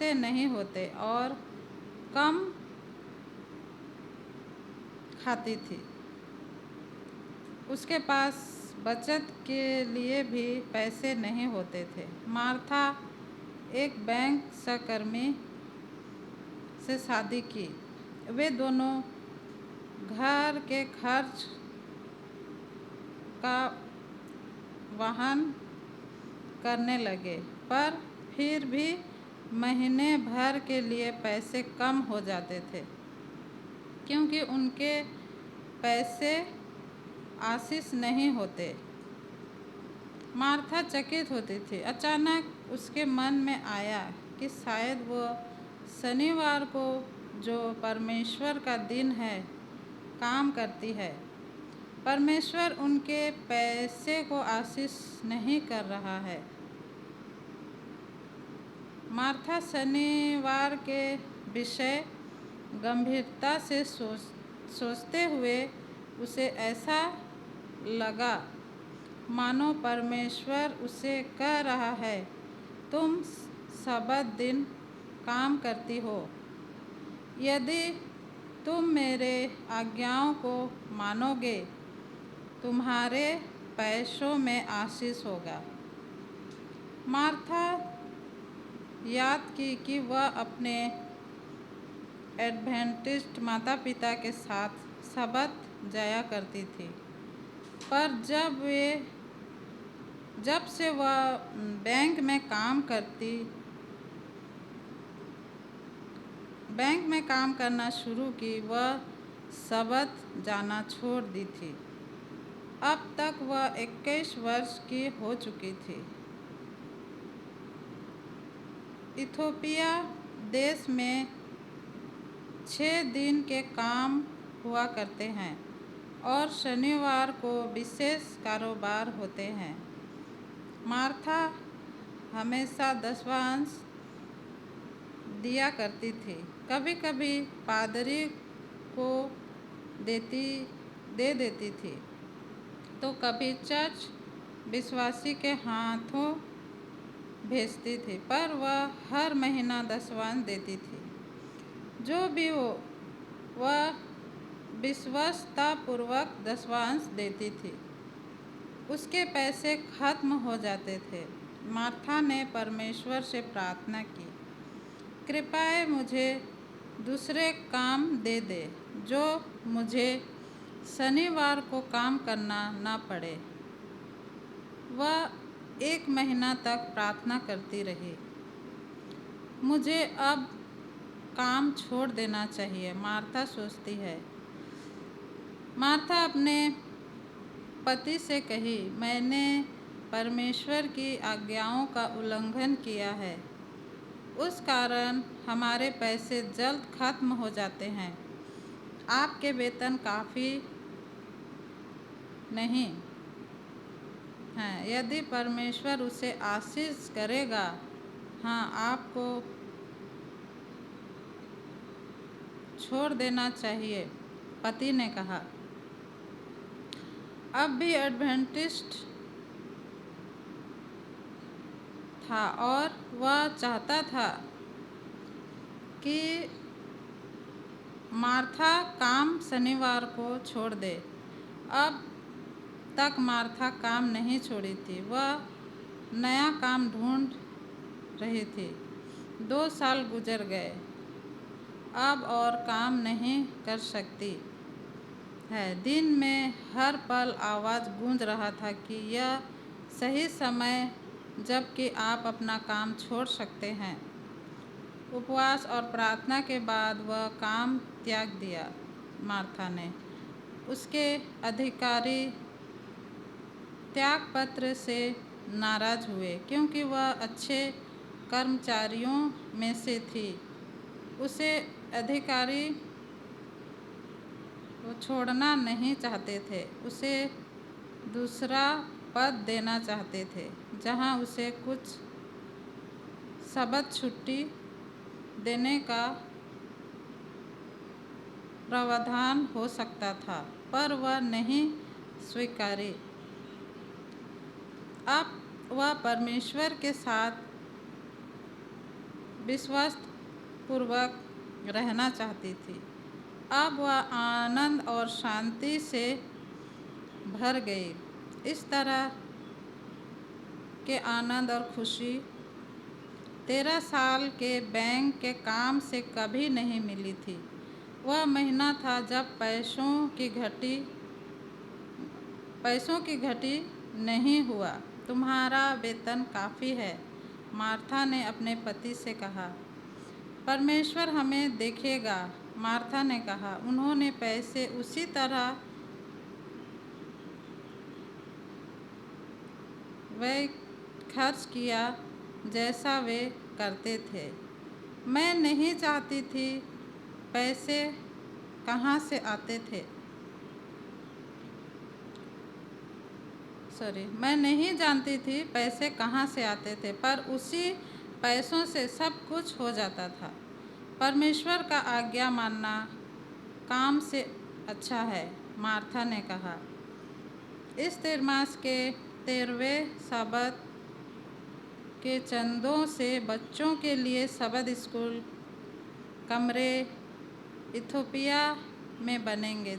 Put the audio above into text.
पैसे नहीं होते और कम खाती थी। उसके पास बचत के लिए भी पैसे नहीं होते थे। मार्था एक बैंक सहकर्मी से शादी की। वे दोनों घर के खर्च का वहन करने लगे, पर फिर भी महीने भर के लिए पैसे कम हो जाते थे, क्योंकि उनके पैसे आशीष नहीं होते। मार्था चकित होती थी। अचानक उसके मन में आया कि शायद वो शनिवार को, जो परमेश्वर का दिन है, काम करती है। परमेश्वर उनके पैसे को आशीष नहीं कर रहा है। मार्था शनिवार के विषय गंभीरता से सोचते हुए उसे ऐसा लगा मानो परमेश्वर उसे कह रहा है, तुम सबत दिन काम करती हो। यदि तुम मेरे आज्ञाओं को मानोगे, तुम्हारे पैसों में आशीष होगा। मार्था याद की कि वह अपने एडवेंटिस्ट माता पिता के साथ सबत जाया करती थी, पर जब से वह बैंक में काम करना शुरू की, वह सबत जाना छोड़ दी थी। अब तक वह 21 वर्ष की हो चुकी थी। इथियोपिया देश में 6 दिन के काम हुआ करते हैं और शनिवार को विशेष कारोबार होते हैं। मार्था हमेशा दशवांश दिया करती थी। कभी कभी पादरी को दे देती थी, तो कभी चर्च विश्वासी के हाथों भेजती थी, पर वह हर महीना दशवांश देती थी। जो भी हो, वह विश्वस्तपूर्वक दशवांश देती थी। उसके पैसे खत्म हो जाते थे। मार्था ने परमेश्वर से प्रार्थना की, कृपया मुझे दूसरे काम दे दे, जो मुझे शनिवार को काम करना न पड़े। वह 1 महीना तक प्रार्थना करती रही। मुझे अब काम छोड़ देना चाहिए, मार्था सोचती है। मार्था अपने पति से कही, मैंने परमेश्वर की आज्ञाओं का उल्लंघन किया है, उस कारण हमारे पैसे जल्द खत्म हो जाते हैं। आपके वेतन काफ़ी नहीं हैं। यदि परमेश्वर उसे आशीष करेगा, हाँ, आपको छोड़ देना चाहिए, पति ने कहा। अब भी एडवेंटिस्ट था और वह चाहता था कि मार्था काम शनिवार को छोड़ दे। अब तक मार्था काम नहीं छोड़ी थी। वह नया काम ढूंढ रही थी। 2 साल गुजर गए। अब और काम नहीं कर सकती है। दिन में हर पल आवाज़ गूंज रहा था कि यह सही समय जबकि आप अपना काम छोड़ सकते हैं। उपवास और प्रार्थना के बाद वह काम त्याग दिया। मार्था ने उसके अधिकारी त्यागपत्र से नाराज हुए, क्योंकि वह अच्छे कर्मचारियों में से थी। उसे अधिकारी वो छोड़ना नहीं चाहते थे, उसे दूसरा पद देना चाहते थे, जहां उसे कुछ सबत छुट्टी देने का प्रावधान हो सकता था, पर वह नहीं स्वीकारी। अब वह परमेश्वर के साथ विश्वासपूर्वक रहना चाहती थी। अब वह आनंद और शांति से भर गई। इस तरह के आनंद और खुशी 13 साल के बैंक के काम से कभी नहीं मिली थी। वह महीना था जब पैसों की घटी नहीं हुआ। तुम्हारा वेतन काफ़ी है, मार्था ने अपने पति से कहा। परमेश्वर हमें देखेगा, मार्था ने कहा। उन्होंने पैसे उसी तरह वे खर्च किया जैसा वे करते थे। मैं नहीं जानती थी पैसे कहाँ से आते थे, पर उसी पैसों से सब कुछ हो जाता था। परमेश्वर का आज्ञा मानना काम से अच्छा है, मार्था ने कहा। इस तिरमास के 13वें सबत के चंदों से बच्चों के लिए सबत स्कूल कमरे इथियोपिया में बनेंगे।